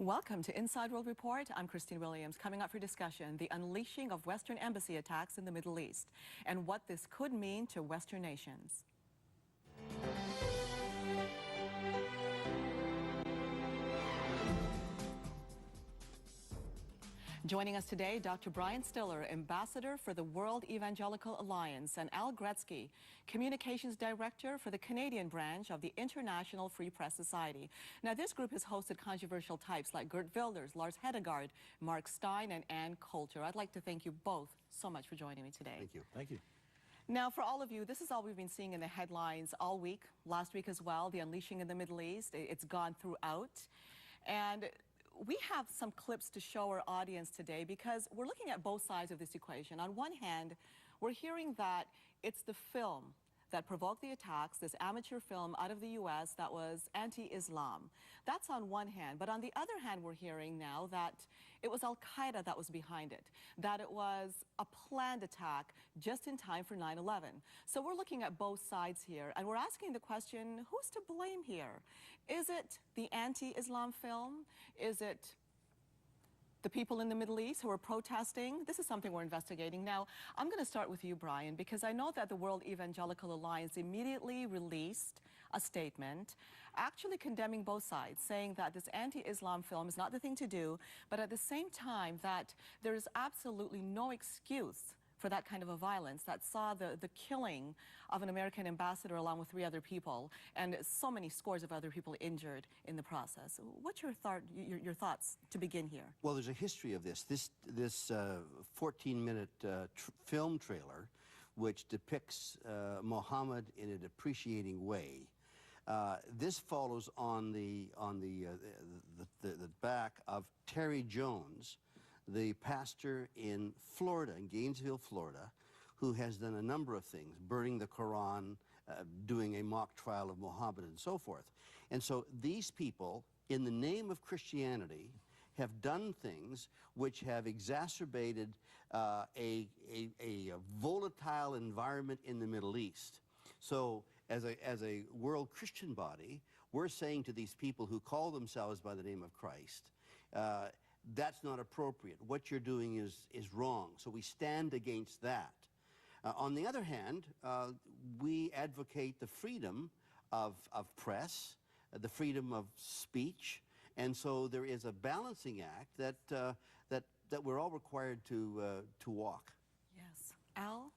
Welcome to Inside World Report. I'm Christine Williams. Coming up for discussion, the unleashing of Western embassy attacks in the Middle East and what this could mean to Western nations. Joining us today, Dr. Brian Stiller, Ambassador for the World Evangelical Alliance, and Al Gretzky, Communications Director for the Canadian branch of the International Free Press Society. Now, this group has hosted controversial types like Geert Wilders, Lars Hedegaard, Mark Steyn, and Ann Coulter. I'd like to thank you both so much for joining me today. Thank you. Thank you. Now, for all of you, this is all we've been seeing in the headlines all week, last week as well, the unleashing in the Middle East. It's gone throughout. And we have some clips to show our audience today because we're looking at both sides of this equation. On one hand, we're hearing that it's the film that provoked the attacks, this amateur film out of the U.S. that was anti-Islam. That's on one hand. But on the other hand, we're hearing now that it was Al-Qaeda that was behind it, that it was a planned attack just in time for 9/11. So we're looking at both sides here, and we're asking the question, who's to blame here? Is it the anti-Islam film? Is it the people in the Middle East who are protesting? This is something we're investigating. Now, I'm going to start with you, Brian, because I know that the World Evangelical Alliance immediately released a statement actually condemning both sides, saying that this anti-Islam film is not the thing to do, but at the same time that there is absolutely no excuse for that kind of a violence that saw the killing of an American ambassador along with 3 other people and so many scores of other people injured in the process. What's your thoughts to begin here? Well, there's a history of this. This 14-minute film trailer, which depicts Muhammad in a depreciating way. This follows on the back of Terry Jones, the pastor in Florida, in Gainesville, Florida, who has done a number of things, burning the Quran, doing a mock trial of Muhammad, and so forth. And so these people, in the name of Christianity, have done things which have exacerbated a volatile environment in the Middle East. So as a world Christian body, we're saying to these people who call themselves by the name of Christ, that's not appropriate. What you're doing is wrong. So we stand against that. On the other hand, we advocate the freedom of press, the freedom of speech, and so there is a balancing act that we're all required to walk. Yes. Al,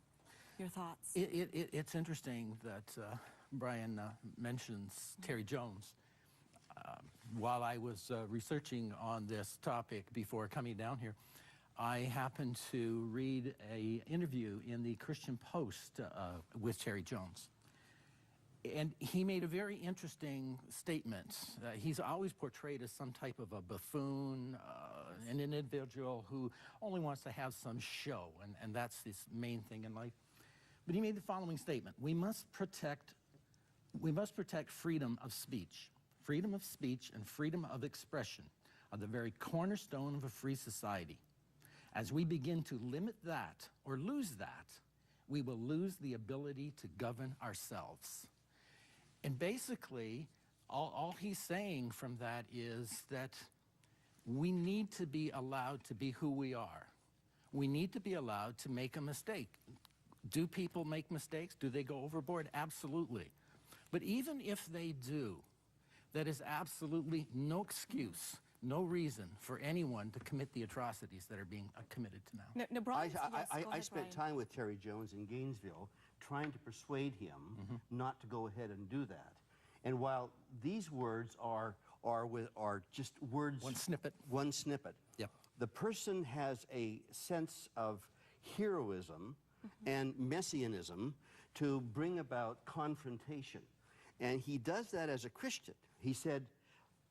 your thoughts? It's interesting that Brian mentions Terry Jones. While I was researching on this topic before coming down here, I happened to read an interview in the Christian Post with Terry Jones. And he made a very interesting statement. He's always portrayed as some type of a buffoon, an individual who only wants to have some show, and that's his main thing in life. But he made the following statement: we must protect freedom of speech. Freedom of speech and freedom of expression are the very cornerstone of a free society. As we begin to limit that or lose that, we will lose the ability to govern ourselves. And basically, all he's saying from that is that we need to be allowed to be who we are. We need to be allowed to make a mistake. Do people make mistakes? Do they go overboard? Absolutely. But even if they do, that is absolutely no excuse, no reason for anyone to commit the atrocities that are being committed to now. No, Brian, I spent time with Terry Jones in Gainesville trying to persuade him not to go ahead and do that. And while these words are just words... One snippet. One snippet. Yep. The person has a sense of heroism and messianism to bring about confrontation. And he does that as a Christian. He said,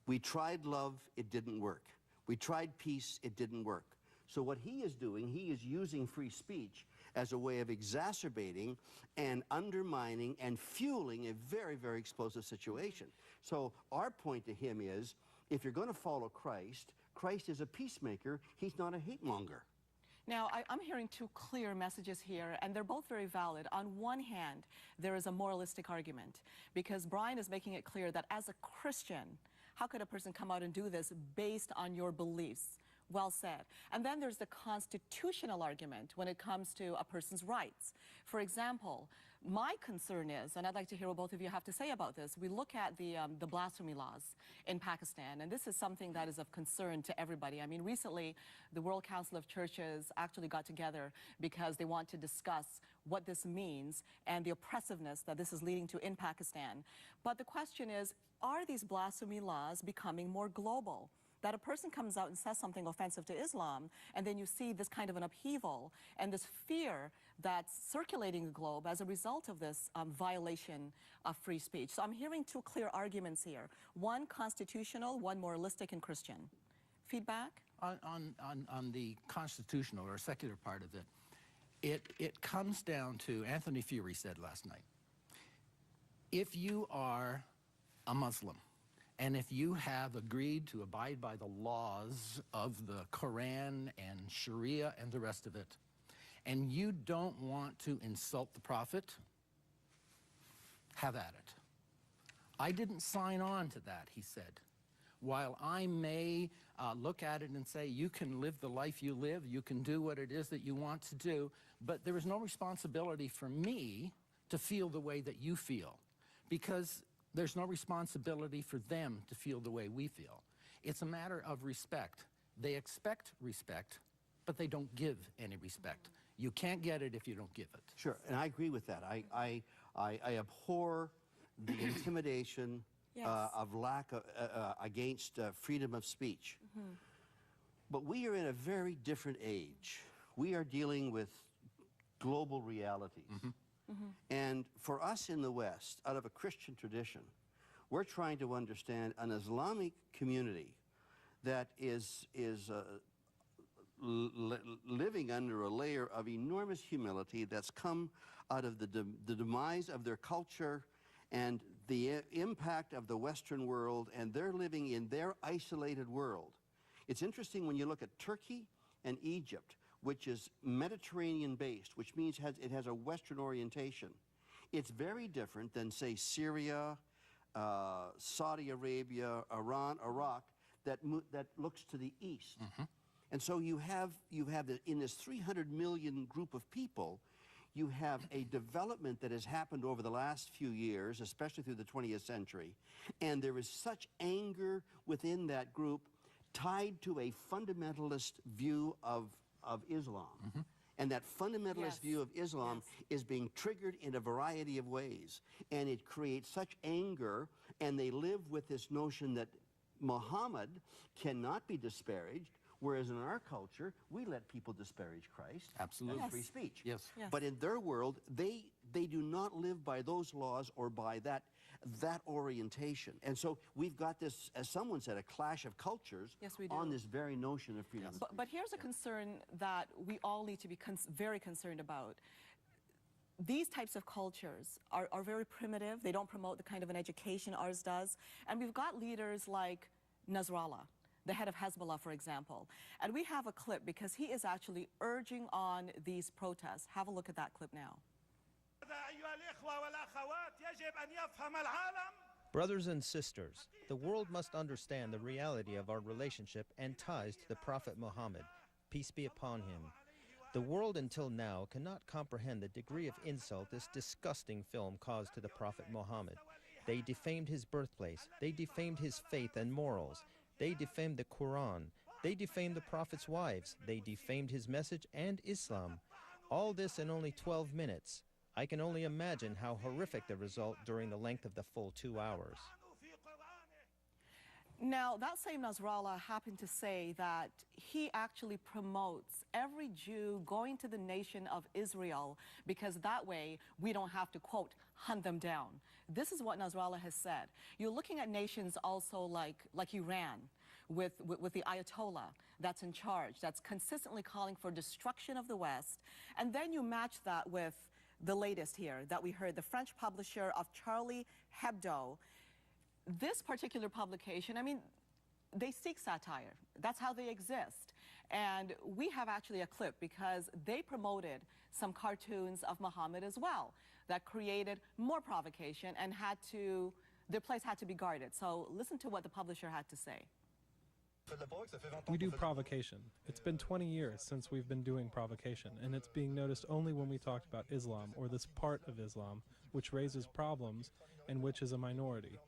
we tried love, it didn't work. We tried peace, it didn't work. So what he is doing, he is using free speech as a way of exacerbating and undermining and fueling a very, very explosive situation. So our point to him is, if you're going to follow Christ, Christ is a peacemaker, he's not a hate monger. Now, I'm hearing 2 clear messages here, and they're both very valid. On one hand, there is a moralistic argument, because Brian is making it clear that as a Christian, How could a person come out and do this based on your beliefs? Well said. And then there's the constitutional argument when it comes to a person's rights. For example, my concern is, and I'd like to hear what both of you have to say about this, we look at the blasphemy laws in Pakistan, and this is something that is of concern to everybody. I mean, recently, the World Council of Churches actually got together because they want to discuss what this means and the oppressiveness that this is leading to in Pakistan. But the question is, are these blasphemy laws becoming more global? That a person comes out and says something offensive to Islam, and then you see this kind of an upheaval and this fear that's circulating the globe as a result of this violation of free speech. So I'm hearing two clear arguments here. One constitutional, one moralistic and Christian. Feedback? On the constitutional or secular part of it, it comes down to, Anthony Fury said last night, if you are a Muslim, and if you have agreed to abide by the laws of the Quran and Sharia and the rest of it, and you don't want to insult the Prophet, have at it. I didn't sign on to that, he said. While I may look at it and say, you can live the life you live, you can do what it is that you want to do, but there is no responsibility for me to feel the way that you feel, because there's no responsibility for them to feel the way we feel. It's a matter of respect. They expect respect, but they don't give any respect. You can't get it if you don't give it. Sure, and I agree with that. I abhor the intimidation Yes. of lack of, against freedom of speech. But we are in a very different age. We are dealing with global realities. And for us in the West, out of a Christian tradition, we're trying to understand an Islamic community that is living under a layer of enormous humility that's come out of the demise of their culture and the impact of the Western world, and they're living in their isolated world. It's interesting when you look at Turkey and Egypt, which is Mediterranean-based, which means it has a Western orientation. It's very different than, say, Syria, Saudi Arabia, Iran, Iraq, that looks to the east. And so you have in this 300 million group of people, you have a development that has happened over the last few years, especially through the 20th century, and there is such anger within that group tied to a fundamentalist view of Islam. And that fundamentalist view of Islam is being triggered in a variety of ways. And it creates such anger, and they live with this notion that Muhammad cannot be disparaged, whereas in our culture, we let people disparage Christ. Absolutely. That's free speech. Yes. But in their world, they do not live by those laws or by that orientation. And so we've got this, as someone said, a clash of cultures on this very notion of freedom. But here's a concern that we all need to be very concerned about. These types of cultures are very primitive. They don't promote the kind of an education ours does. And we've got leaders like Nasrallah, the head of Hezbollah, for example. And we have a clip because he is actually urging on these protests. Have a look at that clip now. Brothers and sisters, the world must understand the reality of our relationship and ties to the Prophet Muhammad, peace be upon him. The world until now cannot comprehend the degree of insult this disgusting film caused to the Prophet Muhammad. They defamed his birthplace, they defamed his faith and morals, they defamed the Quran, they defamed the Prophet's wives, they defamed his message and Islam. All this in only 12 minutes. I can only imagine how horrific the result during the length of the full 2 hours. Now, that same Nasrallah happened to say that he actually promotes every Jew going to the nation of Israel because that way we don't have to, quote, hunt them down. This is what Nasrallah has said. You're looking at nations also like Iran with the Ayatollah that's in charge, that's consistently calling for destruction of the West. And then you match that with the latest here that we heard, the French publisher of Charlie Hebdo. This particular publication, I mean, they seek satire. That's how they exist. And we have actually a clip because they promoted some cartoons of Muhammad as well that created more provocation and had to their place had to be guarded. So listen to what the publisher had to say. We do provocation. It's been 20 years since we've been doing provocation, and it's being noticed only when we talked about Islam, or this part of Islam, which raises problems and which is a minority.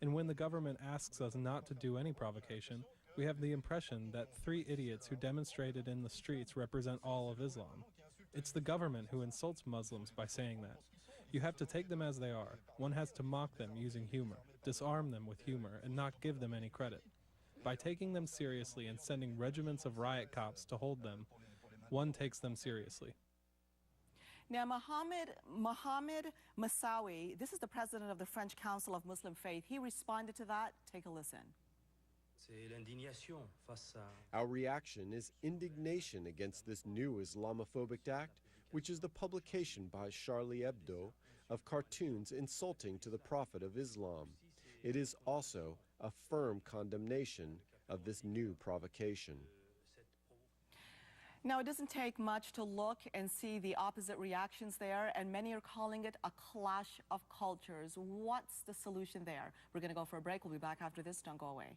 And when the government asks us not to do any provocation, we have the impression that 3 idiots who demonstrated in the streets represent all of Islam. It's the government who insults Muslims by saying that. You have to take them as they are. One has to mock them using humor, disarm them with humor, and not give them any credit. By taking them seriously and sending regiments of riot cops to hold them, one takes them seriously. Now, Mohammed Massaoui, this is the president of the French Council of Muslim Faith. He responded to that. Take a listen. Our reaction is indignation against this new Islamophobic act, which is the publication by Charlie Hebdo of cartoons insulting to the Prophet of Islam. It is also a firm condemnation of this new provocation. Now, it doesn't take much to look and see the opposite reactions there, and many are calling it a clash of cultures. What's the solution there? We're going to go for a break. We'll be back after this. Don't go away.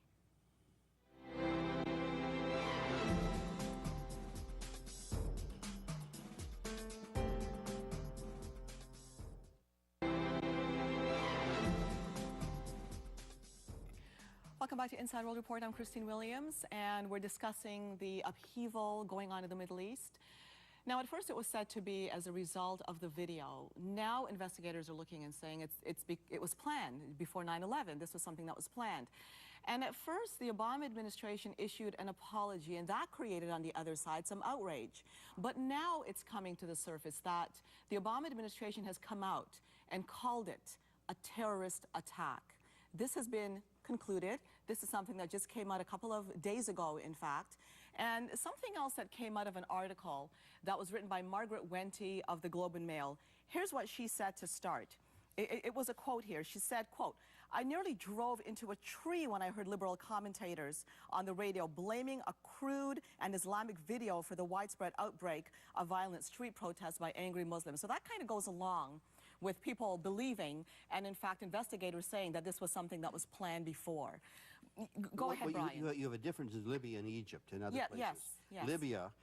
Welcome back to Inside World Report. I'm Christine Williams, and we're discussing the upheaval going on in the Middle East. Now, at first it was said to be as a result of the video. Now investigators are looking and saying it was planned before 9/11. This was something that was planned. And at first, the Obama administration issued an apology, and that created on the other side some outrage. But now it's coming to the surface that the Obama administration has come out and called it a terrorist attack. This has been concluded. This is something that just came out a couple of days ago, in fact. And something else that came out of an article that was written by Margaret Wente of the Globe and Mail. Here's what she said to start. It was a quote here. She said, quote, "I nearly drove into a tree when I heard liberal commentators on the radio blaming a crude and Islamic video for the widespread outbreak of violent street protests by angry Muslims." So that kind of goes along with people believing, and in fact investigators saying that this was something that was planned before. Go ahead, Brian. You have a difference in Libya and Egypt and other places. Yes. Libya,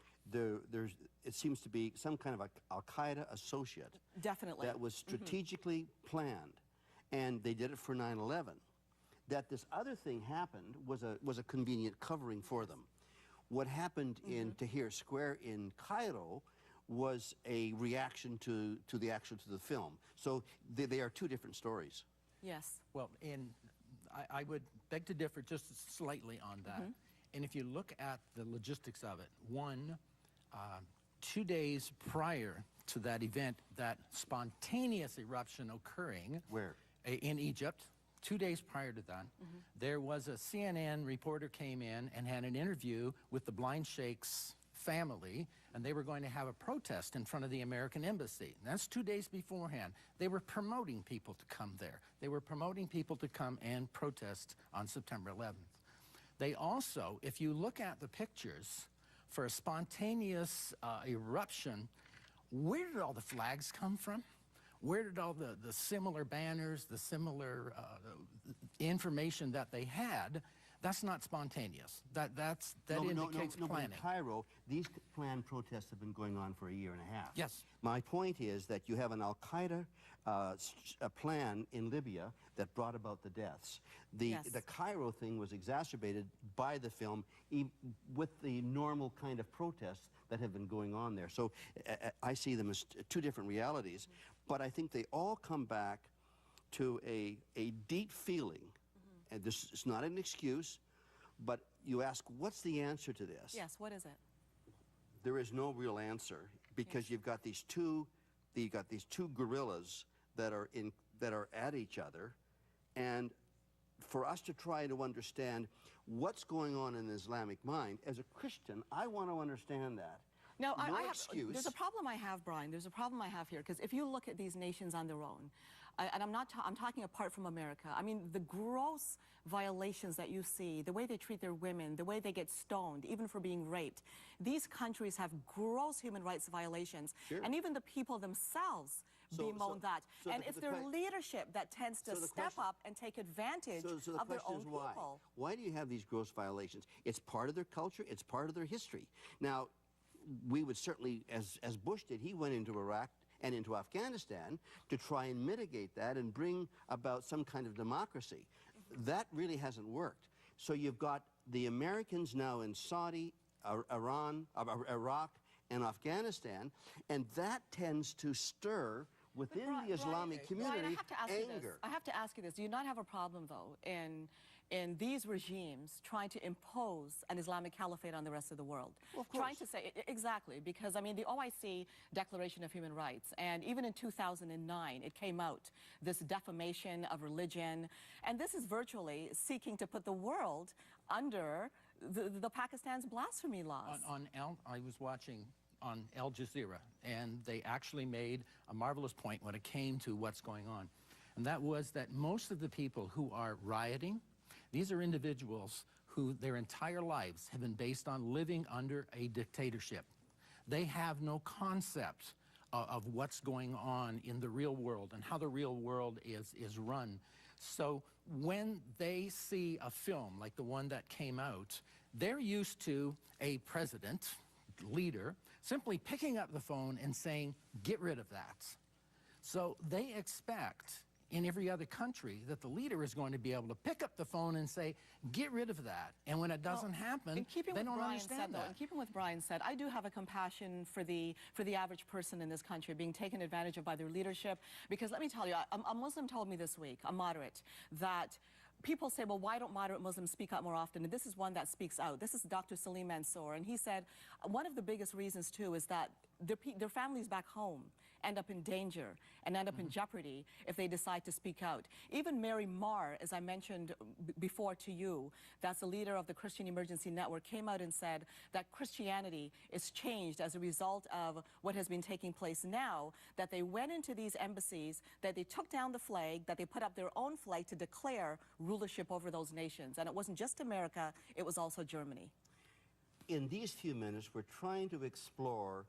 it seems to be some kind of Al-Qaeda associate. Definitely. That was strategically planned, and they did it for 9/11. That this other thing happened was a convenient covering for them. What happened in Tahrir Square in Cairo was a reaction to the film. So they are 2 different stories. Yes. Well, I would beg to differ just slightly on that. And if you look at the logistics of it, 2 days prior to that event, that spontaneous eruption occurring. Where? In Egypt. 2 days prior to that, there was a CNN reporter came in and had an interview with the Blind Sheikh's family, and they were going to have a protest in front of the American embassy. And that's 2 days beforehand. They were promoting people to come there. They were promoting people to come and protest on September 11th. They also, if you look at the pictures for a spontaneous eruption, where did all the flags come from? Where did all the similar banners, the similar information that they had? That's not spontaneous. That indicates planning. But in Cairo, these planned protests have been going on for a year and a half. Yes. My point is that you have an Al-Qaeda plan in Libya that brought about the deaths. The Cairo thing was exacerbated by the film with the normal kind of protests that have been going on there. So I see them as 2 different realities, but I think they all come back to a deep feeling. And this is not an excuse, but you ask, what's the answer to this? Yes, what is it? There is no real answer, because you've got these two guerrillas that are at each other, and for us to try to understand what's going on in the Islamic mind, as a Christian, I want to understand that. No, excuse. There's a problem I have, Brian. There's a problem I have here, because if you look at these nations on their own, and I'm talking apart from America. I mean, the gross violations that you see, the way they treat their women, the way they get stoned, even for being raped. These countries have gross human rights violations. Sure. And even the people themselves bemoan that. And it's their leadership that tends to step up and take advantage of their own people. Why do you have these gross violations? It's part of their culture. It's part of their history. Now, we would certainly, as Bush did, he went into Iraq and into Afghanistan to try and mitigate that and bring about some kind of democracy. That really hasn't worked. So you've got the Americans now in Saudi, Iran, Iraq, and Afghanistan, and that tends to stir within the Islamic community anger. I have to ask you this. Do you not have a problem, though, in these regimes trying to impose an Islamic caliphate on the rest of the world? Well, of course. Trying to say, exactly, because, I mean, the OIC Declaration of Human Rights, and even in 2009, it came out, this defamation of religion, and this is virtually seeking to put the world under the Pakistan's blasphemy laws. I was watching on Al Jazeera, and they actually made a marvelous point when it came to what's going on. And that was that most of the people who are rioting, these are individuals who their entire lives have been based on living under a dictatorship. They have no concept of what's going on in the real world and how the real world is run. So when they see a film like the one that came out, they're used to a president, leader, simply picking up the phone and saying, get rid of that. So they expect in every other country that the leader is going to be able to pick up the phone and say, get rid of that. And when it doesn't happen, they don't understand that. In keeping with what Brian said, I do have a compassion for the average person in this country being taken advantage of by their leadership. Because let me tell you, a Muslim told me this week, a moderate, that people say, well, why don't moderate Muslims speak out more often? And this is one that speaks out. This is Dr. Salim Mansour. And he said, one of the biggest reasons, too, is that their families back home end up in danger and end up in jeopardy if they decide to speak out. Even Mary Marr, as I mentioned before to you, that's the leader of the Christian Emergency Network, came out and said that Christianity is changed as a result of what has been taking place now, that they went into these embassies, that they took down the flag, that they put up their own flag to declare rulership over those nations. And it wasn't just America, it was also Germany. In these few minutes, we're trying to explore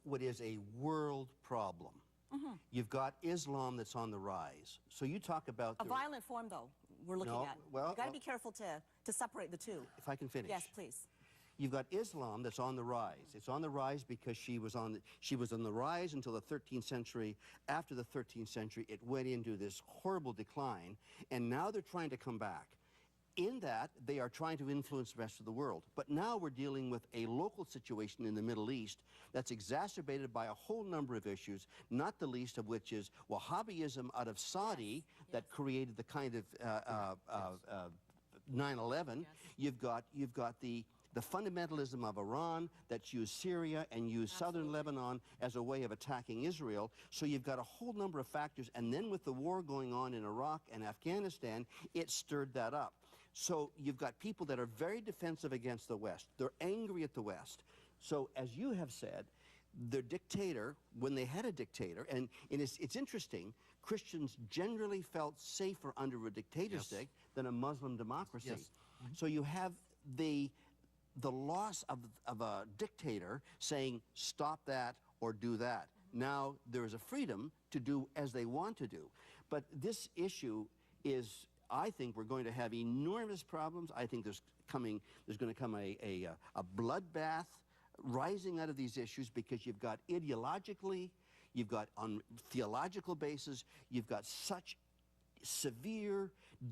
what is a world problem. You've got Islam that's on the rise. So you talk about a violent form, though, we're looking at. Well, you've got to be careful to separate the two. If I can finish. Yes, please. You've got Islam that's on the rise. It's on the rise because she was on the rise until the 13th century. After the 13th century, it went into this horrible decline, and now they're trying to come back. In that, they are trying to influence the rest of the world. But now we're dealing with a local situation in the Middle East that's exacerbated by a whole number of issues, not the least of which is Wahhabism out of Saudi that created the kind of 9/11. You've got the fundamentalism of Iran that's used Syria and used southern Lebanon as a way of attacking Israel. So you've got a whole number of factors. And then with the war going on in Iraq and Afghanistan, it stirred that up. So you've got people that are very defensive against the West. They're angry at the West. So as you have said, the dictator, when they had a dictator, and it's interesting, Christians generally felt safer under a dictatorship than a Muslim democracy. So you have the loss of a dictator saying, stop that or do that. Now there is a freedom to do as they want to do. But this issue is, I think we're going to have enormous problems. I think there's going to come a bloodbath rising out of these issues because you've got ideologically, you've got on theological basis, you've got such severe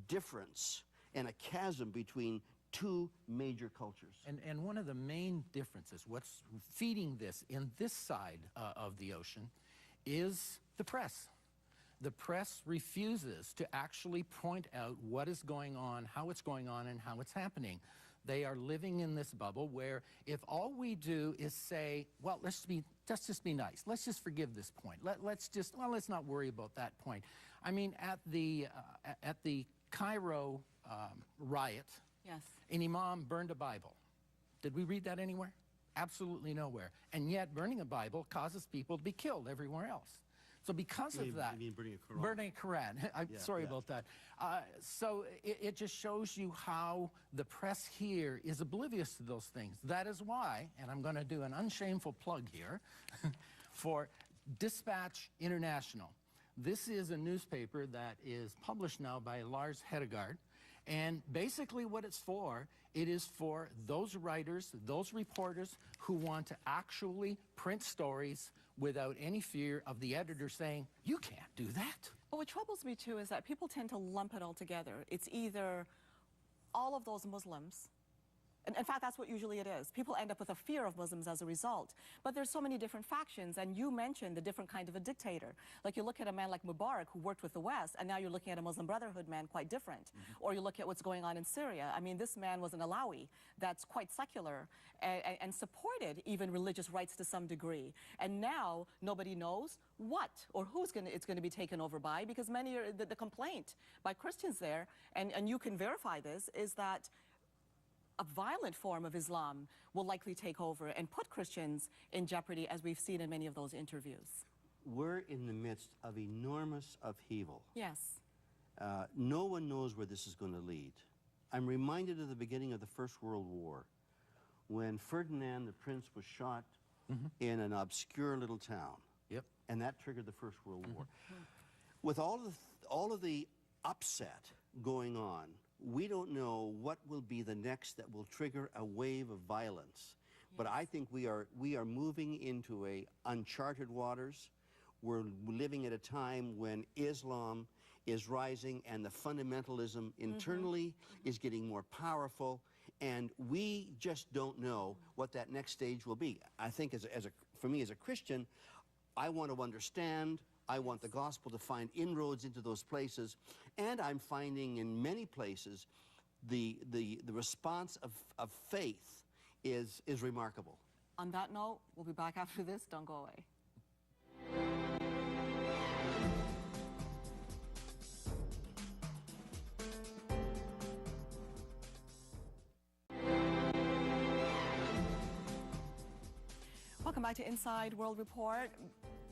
difference and a chasm between two major cultures. And one of the main differences, what's feeding this in this side of the ocean, is the press. The press refuses to actually point out what is going on, how it's going on, and how it's happening. They are living in this bubble where if all we do is say, well, let's just be nice. Let's just forgive this point. Let's not worry about that point. I mean, at the Cairo riot, an imam burned a Bible. Did we read that anywhere? Absolutely nowhere. And yet burning a Bible causes people to be killed everywhere else. So because of that, you mean burning a Quran? Burning a Quran. I'm sorry about that. So it just shows you how the press here is oblivious to those things. That is why, and I'm going to do an unshameful plug here, for Dispatch International. This is a newspaper that is published now by Lars Hedegaard. And basically what it's for, it is for those writers, those reporters who want to actually print stories without any fear of the editor saying, you can't do that. But what troubles me too is that people tend to lump it all together. It's either all of those Muslims. In fact, that's what usually it is. People end up with a fear of Muslims as a result. But there's so many different factions, and you mentioned the different kind of a dictator. Like you look at a man like Mubarak, who worked with the West, and now you're looking at a Muslim Brotherhood man quite different. Or you look at what's going on in Syria. I mean, this man was an Alawi that's quite secular and supported even religious rights to some degree. And now nobody knows what or who's it's going to be taken over by, because many are, the complaint by Christians there, and you can verify this, is that a violent form of Islam will likely take over and put Christians in jeopardy, as we've seen in many of those interviews. We're in the midst of enormous upheaval. Yes. No one knows where this is going to lead. I'm reminded of the beginning of the First World War, when Ferdinand the Prince was shot in an obscure little town. Yep. And that triggered the First World War. With all of the upset going on, we don't know what will be the next that will trigger a wave of violence. But I think we are moving into uncharted waters. We're living at a time when Islam is rising and the fundamentalism internally is getting more powerful, and we just don't know what that next stage will be. I think for me as a Christian, I want to understand. I want the gospel to find inroads into those places, and I'm finding in many places the response of faith is remarkable. On that note, we'll be back after this. Don't go away. Welcome back to Inside World Report.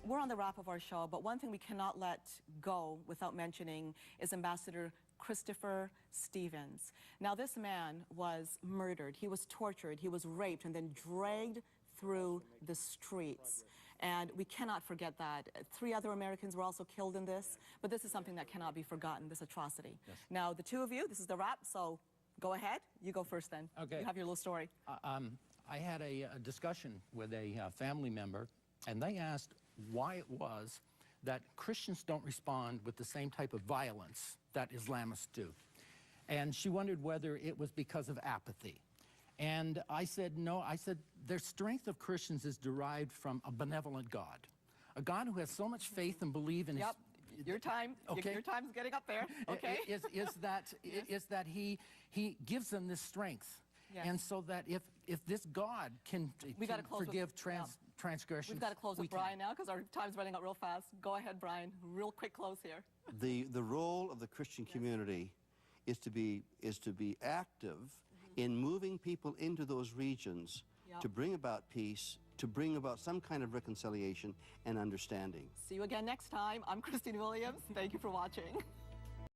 We're on the wrap of our show, but one thing we cannot let go without mentioning is Ambassador Christopher Stevens. Now, this man was murdered. He was tortured. He was raped and then dragged through the streets. And we cannot forget that. 3 other Americans were also killed in this, but this is something that cannot be forgotten, this atrocity. Yes. Now, the two of you, this is the wrap, so go ahead. You go first then. Okay. You have your little story. I had a discussion with a family member, and they asked why it was that Christians don't respond with the same type of violence that Islamists do. And she wondered whether it was because of apathy. And I said, no, I said, their strength of Christians is derived from a benevolent God. A God who has so much faith and belief in his... Your time, okay. Your time's getting up there, okay? Is that he gives them this strength. Yes. And so that if this God can forgive transgressions... We've got to close with Brian now, because our time's running out real fast. Go ahead, Brian. Real quick close here. The role of the Christian community is to be active in moving people into those regions to bring about peace, to bring about some kind of reconciliation and understanding. See you again next time. I'm Christine Williams. Thank you for watching.